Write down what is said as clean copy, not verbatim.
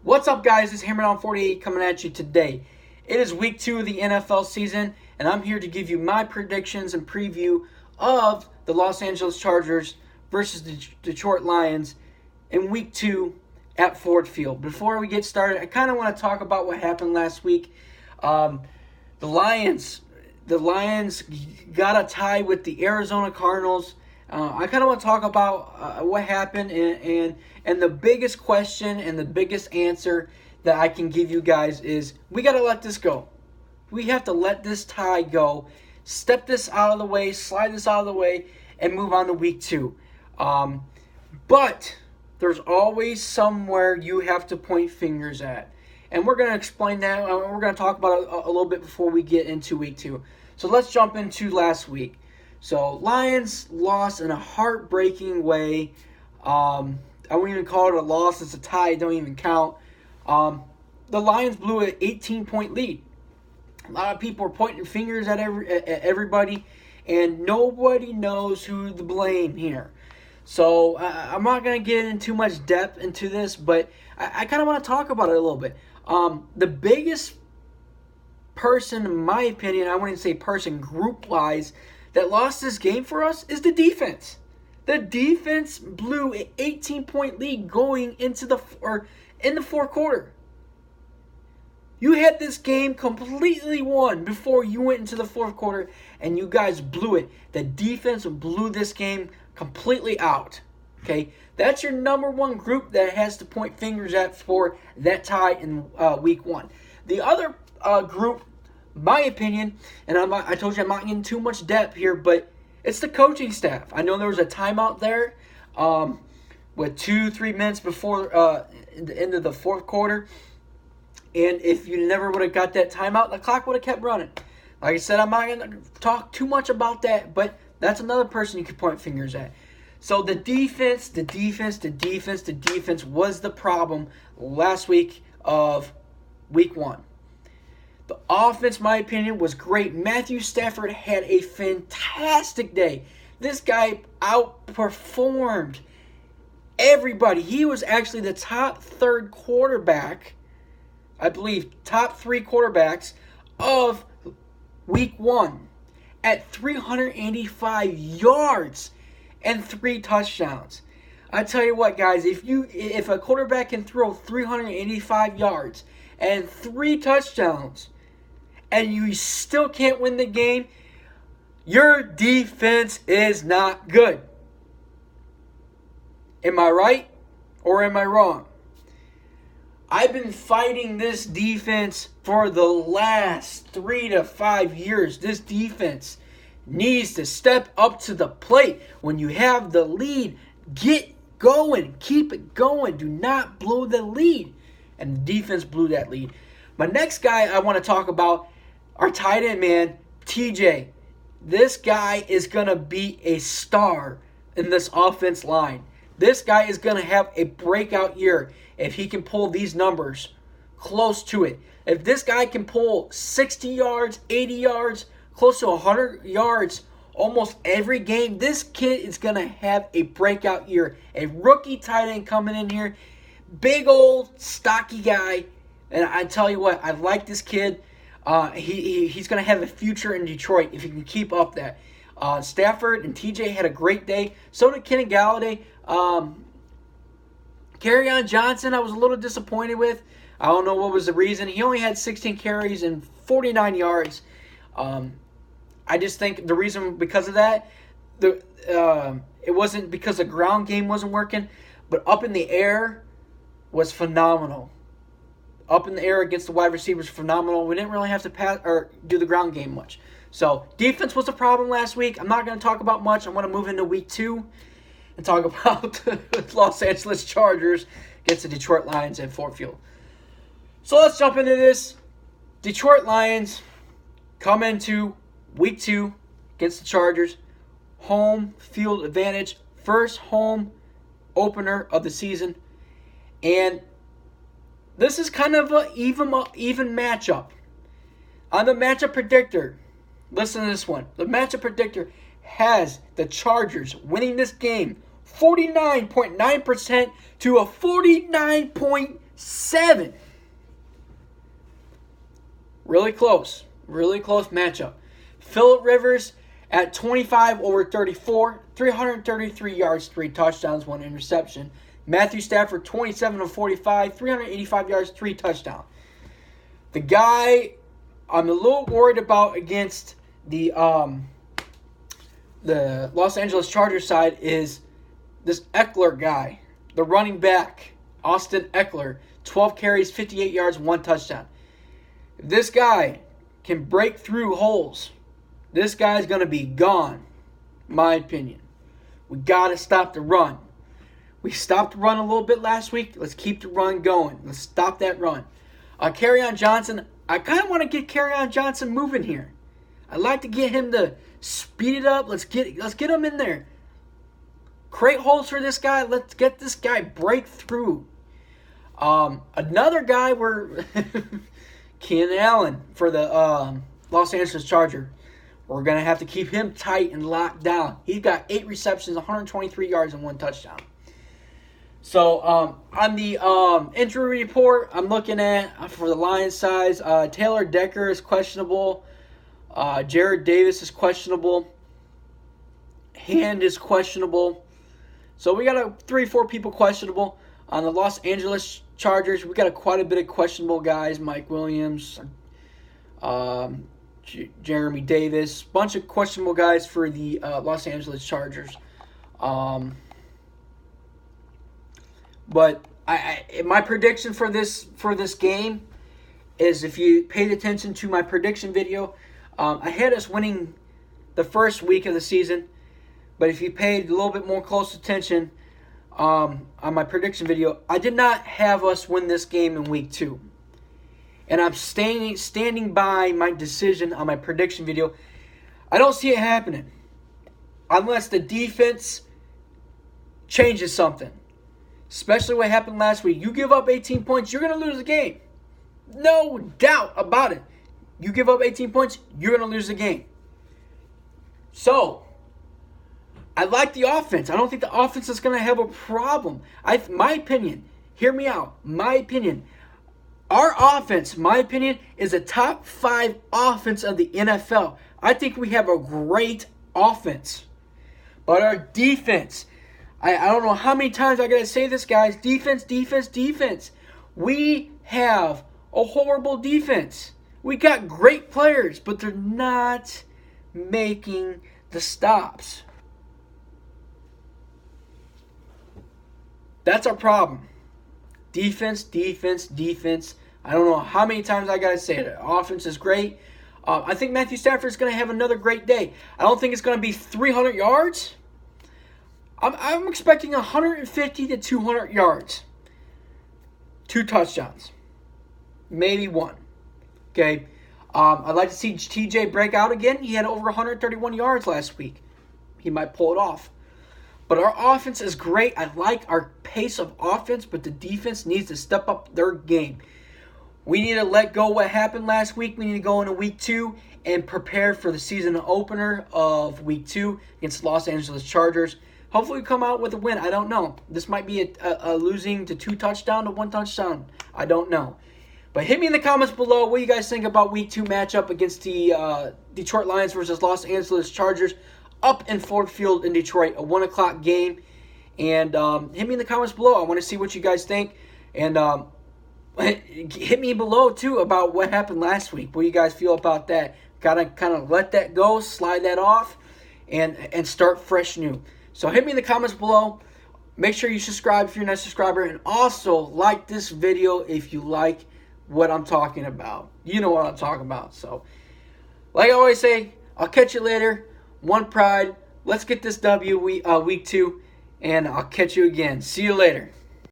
What's up, guys? It's Hammerdown48 coming at you today. It is week 2 of the NFL season, and I'm here to give you my predictions and preview of the Los Angeles Chargers versus the Detroit Lions in week 2 at Ford Field. Before we get started, I kind of want to talk about what happened last week. The Lions got a tie with the Arizona Cardinals. I kind of want to talk about what happened and the biggest question and the biggest answer that I can give you guys is we got to let this go. We have to let this tie go, step this out of the way, slide this out of the way, and move on to week 2. But there's always somewhere you have to point fingers at. And we're going to explain that. We're going to talk about it a little bit before we get into week 2. So let's jump into last week. So Lions lost in a heartbreaking way. I wouldn't even call it a loss. It's a tie. It don't even count. The Lions blew an 18-point lead. A lot of people are pointing fingers at everybody, and nobody knows who to blame here. So I'm not going to get into too much depth into this, but I kind of want to talk about it a little bit. The biggest person, in my opinion, I wouldn't say person, group-wise, that lost this game for us is the defense. The defense blew an 18-point lead going into in the fourth quarter. You had this game completely won before you went into the fourth quarter, and you guys blew it. The defense blew this game completely out. Okay, that's your number one group that has to point fingers at for that tie in week 1. The other group, my opinion, and I told you I'm not getting too much depth here, but it's the coaching staff. I know there was a timeout there with 2-3 minutes before the end of the fourth quarter. And if you never would have got that timeout, the clock would have kept running. Like I said, I'm not going to talk too much about that, but that's another person you could point fingers at. So the defense was the problem last week of week 1. The offense, my opinion, was great. Matthew Stafford had a fantastic day. This guy outperformed everybody. He was actually the top 3rd quarterback, I believe, top 3 quarterbacks of week 1 at 385 yards and 3 touchdowns. I tell you what, guys, if a quarterback can throw 385 yards and 3 touchdowns, and you still can't win the game, your defense is not good. Am I right or am I wrong? I've been fighting this defense for the last 3 to 5 years. This defense needs to step up to the plate. When you have the lead, get going. Keep it going. Do not blow the lead. And the defense blew that lead. My next guy I want to talk about, our tight end man, TJ. This guy is going to be a star in this offense line. This guy is going to have a breakout year if he can pull these numbers close to it. If this guy can pull 60 yards, 80 yards, close to 100 yards almost every game, this kid is going to have a breakout year. A rookie tight end coming in here. Big old stocky guy. And I tell you what, I like this kid. He's going to have a future in Detroit if he can keep up that. Stafford and TJ had a great day. So did Kenny Galladay. Kerryon Johnson, I was a little disappointed with. I don't know what was the reason. He only had 16 carries and 49 yards. I just think the reason because of that, it wasn't because the ground game wasn't working, but up in the air was phenomenal. Up in the air against the wide receivers, phenomenal. We didn't really have to pass or do the ground game much. So defense was a problem last week. I'm not going to talk about much. I want to move into week 2 and talk about the Los Angeles Chargers against the Detroit Lions at Ford Field. So let's jump into this. Detroit Lions come into week 2 against the Chargers. Home field advantage. First home opener of the season. And this is kind of an even matchup. On the matchup predictor, listen to this one. The matchup predictor has the Chargers winning this game 49.9% to a 49.9% 7. Really close matchup. Phillip Rivers at 25 over 34, 333 yards, 3 touchdowns, 1 interception. Matthew Stafford, 27 of 45, 385 yards, 3 touchdowns. The guy I'm a little worried about against the Los Angeles Chargers side is this Eckler guy, the running back, Austin Eckler, 12 carries, 58 yards, 1 touchdown. If this guy can break through holes, this guy's going to be gone, in my opinion. We got to stop the run. We stopped the run a little bit last week. Let's keep the run going. Let's stop that run. Kerryon Johnson, I kind of want to get Kerryon Johnson moving here. I'd like to get him to speed it up. Let's get him in there. Create holes for this guy. Let's get this guy breakthrough. Another guy where Keenan Allen for the Los Angeles Chargers. We're going to have to keep him tight and locked down. He's got 8 receptions, 123 yards, and 1 touchdown. So, on the injury report, I'm looking at, for the Lions size, Taylor Decker is questionable. Jared Davis is questionable. Hand is questionable. So, we got 3-4 people questionable. On the Los Angeles Chargers, we got quite a bit of questionable guys. Mike Williams, Jeremy Davis. Bunch of questionable guys for the Los Angeles Chargers. But my prediction for this game is, if you paid attention to my prediction video, I had us winning the first week of the season. But if you paid a little bit more close attention on my prediction video, I did not have us win this game in week 2. And I'm standing by my decision on my prediction video. I don't see it happening unless the defense changes something. Especially what happened last week. You give up 18 points, you're going to lose the game. No doubt about it. You give up 18 points, you're going to lose the game. So, I like the offense. I don't think the offense is going to have a problem. My opinion, hear me out. My opinion, our offense, my opinion, is a top 5 offense of the NFL. I think we have a great offense. But our defense, I don't know how many times I got to say this, guys. Defense, defense, defense. We have a horrible defense. We got great players, but they're not making the stops. That's our problem. Defense, defense, defense. I don't know how many times I got to say it. Offense is great. I think Matthew Stafford is going to have another great day. I don't think it's going to be 300 yards. I'm expecting 150 to 200 yards. 2 touchdowns. Maybe 1. Okay. I'd like to see TJ break out again. He had over 131 yards last week. He might pull it off. But our offense is great. I like our pace of offense, but the defense needs to step up their game. We need to let go what happened last week. We need to go into week 2 and prepare for the season opener of week 2 against the Los Angeles Chargers. Hopefully we come out with a win. I don't know. This might be a losing to 2 touchdowns to 1 touchdown. I don't know. But hit me in the comments below what you guys think about week 2 matchup against the Detroit Lions versus Los Angeles Chargers up in Ford Field in Detroit, a 1 o'clock game. And hit me in the comments below. I want to see what you guys think. And hit me below, too, about what happened last week. What do you guys feel about that? Gotta kind of let that go, slide that off, and start fresh new. So hit me in the comments below. Make sure you subscribe if you're not a subscriber. And also like this video if you like what I'm talking about. You know what I'm talking about. So, like I always say, I'll catch you later. One Pride. Let's get this W week 2. And I'll catch you again. See you later.